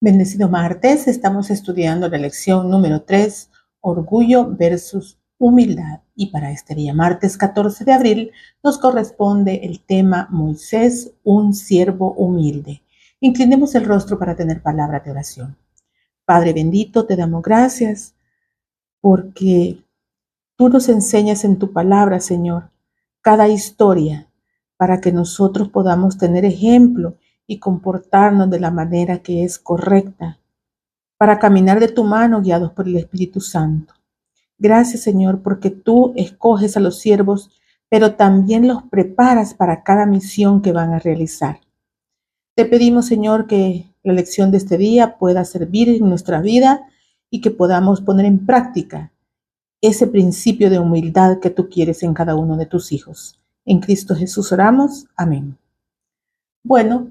Bendecido martes, estamos estudiando la lección número 3, Orgullo versus Humildad. Y para este día, martes 14 de abril, nos corresponde el tema Moisés, un siervo humilde. Inclinemos el rostro para tener palabra de oración. Padre bendito, te damos gracias porque tú nos enseñas en tu palabra, Señor, cada historia para que nosotros podamos tener ejemplo y comportarnos de la manera que es correcta, para caminar de tu mano guiados por el Espíritu Santo. Gracias, Señor, porque tú escoges a los siervos, pero también los preparas para cada misión que van a realizar. Te pedimos, Señor, que la lección de este día pueda servir en nuestra vida y que podamos poner en práctica ese principio de humildad que tú quieres en cada uno de tus hijos. En Cristo Jesús oramos. Amén. Bueno,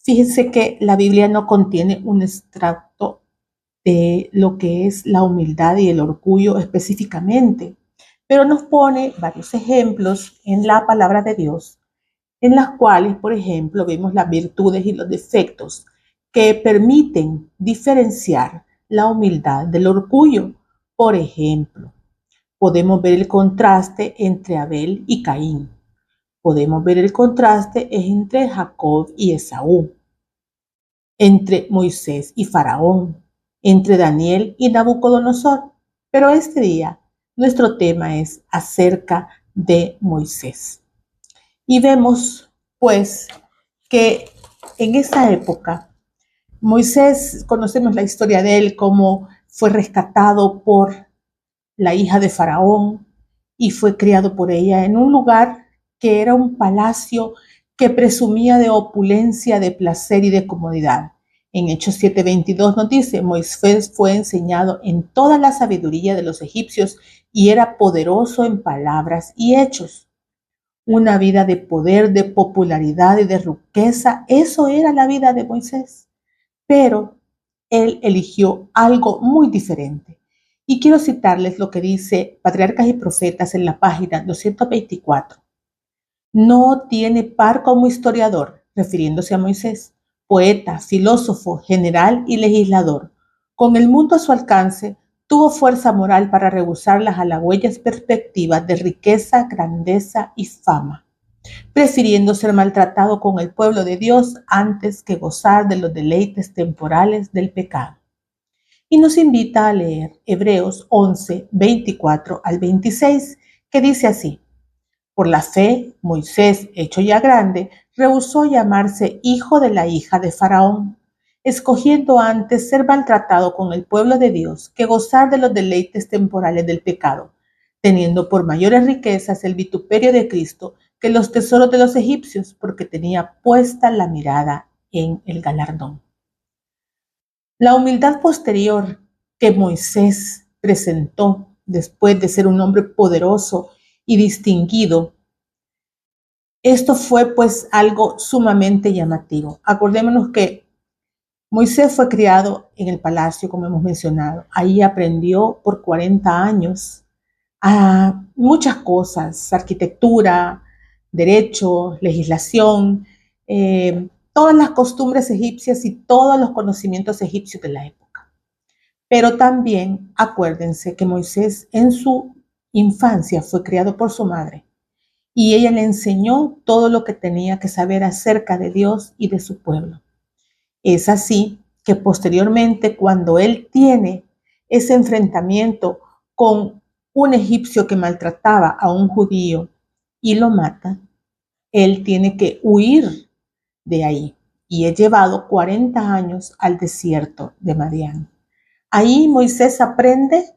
fíjense que la Biblia no contiene un extracto de lo que es la humildad y el orgullo específicamente, pero nos pone varios ejemplos en la palabra de Dios, en las cuales, por ejemplo, vemos las virtudes y los defectos que permiten diferenciar la humildad del orgullo. Por ejemplo, podemos ver el contraste entre Abel y Caín. Podemos ver el contraste entre Jacob y Esaú, entre Moisés y Faraón, entre Daniel y Nabucodonosor. Pero este día nuestro tema es acerca de Moisés. Y vemos pues que en esa época Moisés, conocemos la historia de él, cómo fue rescatado por la hija de Faraón y fue criado por ella en un lugar que era un palacio que presumía de opulencia, de placer y de comodidad. En Hechos 7:22 nos dice, Moisés fue enseñado en toda la sabiduría de los egipcios y era poderoso en palabras y hechos. Una vida de poder, de popularidad y de riqueza, eso era la vida de Moisés. Pero él eligió algo muy diferente. Y quiero citarles lo que dice Patriarcas y Profetas en la página 224. No tiene par como historiador, refiriéndose a Moisés, poeta, filósofo, general y legislador. Con el mundo a su alcance, tuvo fuerza moral para rehusar las halagüeñas perspectivas de riqueza, grandeza y fama, prefiriendo ser maltratado con el pueblo de Dios antes que gozar de los deleites temporales del pecado. Y nos invita a leer Hebreos 11, 24 al 26, que dice así: por la fe, Moisés, hecho ya grande, rehusó llamarse hijo de la hija de Faraón, escogiendo antes ser maltratado con el pueblo de Dios que gozar de los deleites temporales del pecado, teniendo por mayores riquezas el vituperio de Cristo que los tesoros de los egipcios, porque tenía puesta la mirada en el galardón. La humildad posterior que Moisés presentó después de ser un hombre poderoso y distinguido, esto fue pues algo sumamente llamativo. Acordémonos que Moisés fue criado en el palacio, como hemos mencionado. Ahí aprendió por 40 años a muchas cosas: arquitectura, derecho, legislación, todas las costumbres egipcias y todos los conocimientos egipcios de la época. Pero también acuérdense que Moisés en su infancia fue criado por su madre y ella le enseñó todo lo que tenía que saber acerca de Dios y de su pueblo. Es así que posteriormente, cuando él tiene ese enfrentamiento con un egipcio que maltrataba a un judío y lo mata, él tiene que huir de ahí y es llevado 40 años al desierto de Madián. Ahí Moisés aprende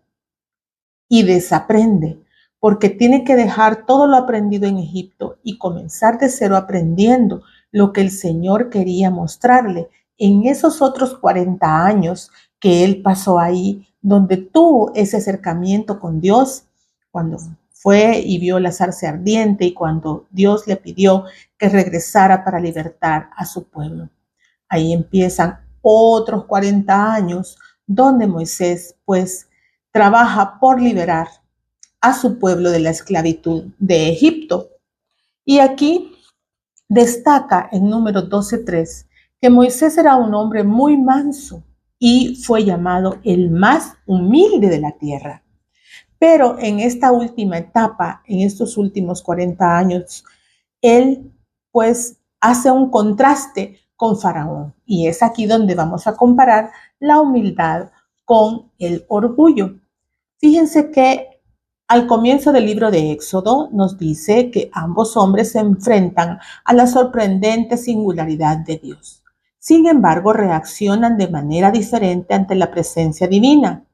y desaprende, porque tiene que dejar todo lo aprendido en Egipto y comenzar de cero aprendiendo lo que el Señor quería mostrarle en esos otros 40 años que él pasó ahí, donde tuvo ese acercamiento con Dios, cuando fue y vio la zarza ardiente y cuando Dios le pidió que regresara para libertar a su pueblo. Ahí empiezan otros 40 años donde Moisés pues trabaja por liberar a su pueblo de la esclavitud de Egipto. Y aquí destaca en Números 12:3 que Moisés era un hombre muy manso y fue llamado el más humilde de la tierra. Pero en esta última etapa, en estos últimos 40 años, él pues hace un contraste con Faraón. Y es aquí donde vamos a comparar la humildad con el orgullo. Fíjense que al comienzo del libro de Éxodo nos dice que ambos hombres se enfrentan a la sorprendente singularidad de Dios. Sin embargo, reaccionan de manera diferente ante la presencia divina.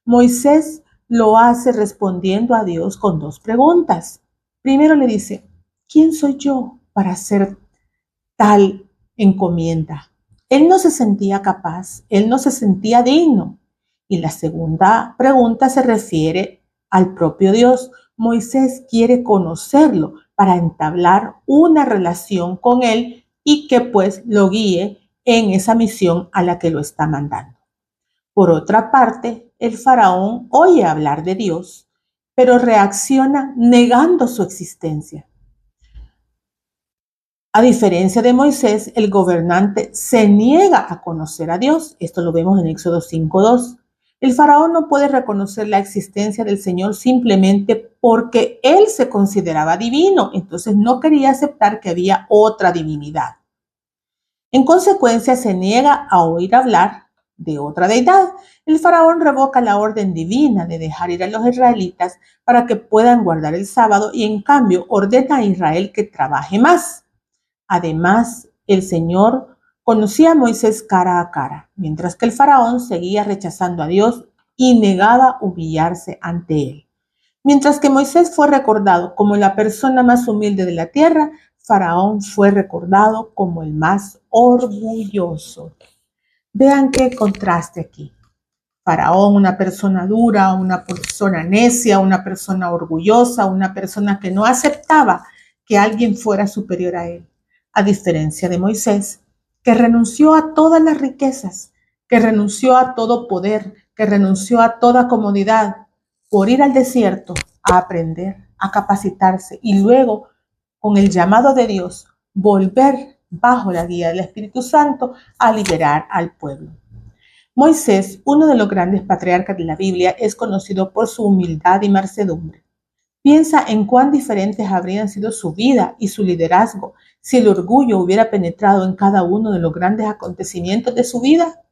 Moisés lo hace respondiendo a Dios con dos preguntas. Primero le dice, ¿quién soy yo para hacer tal encomienda? Él no se sentía capaz, él no se sentía digno. Y la segunda pregunta se refiere al propio Dios. Moisés quiere conocerlo para entablar una relación con él y que pues lo guíe en esa misión a la que lo está mandando. Por otra parte, el faraón oye hablar de Dios, pero reacciona negando su existencia. A diferencia de Moisés, el gobernante se niega a conocer a Dios. Esto lo vemos en Éxodo 5:2. El faraón no puede reconocer la existencia del Señor simplemente porque él se consideraba divino, entonces no quería aceptar que había otra divinidad. En consecuencia, se niega a oír hablar de otra deidad. El faraón revoca la orden divina de dejar ir a los israelitas para que puedan guardar el sábado y en cambio ordena a Israel que trabaje más. Además, el Señor conocía a Moisés cara a cara, mientras que el faraón seguía rechazando a Dios y negaba humillarse ante él. Mientras que Moisés fue recordado como la persona más humilde de la tierra, Faraón fue recordado como el más orgulloso. Vean qué contraste aquí. Faraón, una persona dura, una persona necia, una persona orgullosa, una persona que no aceptaba que alguien fuera superior a él. A diferencia de Moisés, que renunció a todas las riquezas, que renunció a todo poder, que renunció a toda comodidad por ir al desierto a aprender, a capacitarse y luego, con el llamado de Dios, volver bajo la guía del Espíritu Santo a liberar al pueblo. Moisés, uno de los grandes patriarcas de la Biblia, es conocido por su humildad y mansedumbre. Piensa en cuán diferentes habrían sido su vida y su liderazgo si el orgullo hubiera penetrado en cada uno de los grandes acontecimientos de su vida.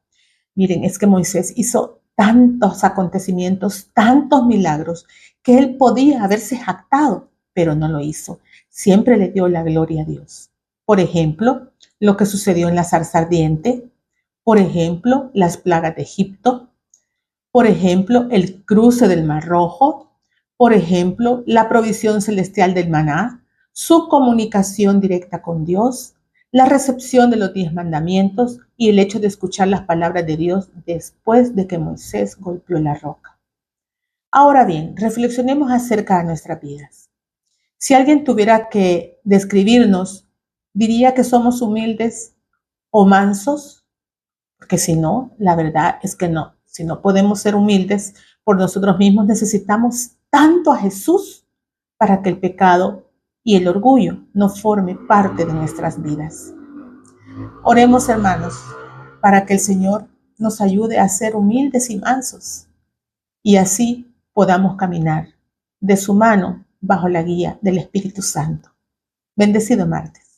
Miren, es que Moisés hizo tantos acontecimientos, tantos milagros, que él podía haberse jactado, pero no lo hizo. Siempre le dio la gloria a Dios. Por ejemplo, lo que sucedió en la zarza ardiente, por ejemplo, las plagas de Egipto, por ejemplo, el cruce del Mar Rojo, por ejemplo, la provisión celestial del maná, su comunicación directa con Dios, la recepción de los 10 mandamientos y el hecho de escuchar las palabras de Dios después de que Moisés golpeó la roca. Ahora bien, reflexionemos acerca de nuestras vidas. Si alguien tuviera que describirnos, diría que somos humildes o mansos, porque si no, la verdad es que no. Si no podemos ser humildes por nosotros mismos, necesitamos tanto a Jesús para que el pecado y el orgullo no forme parte de nuestras vidas. Oremos, hermanos, para que el Señor nos ayude a ser humildes y mansos y así podamos caminar de su mano bajo la guía del Espíritu Santo. Bendecido martes.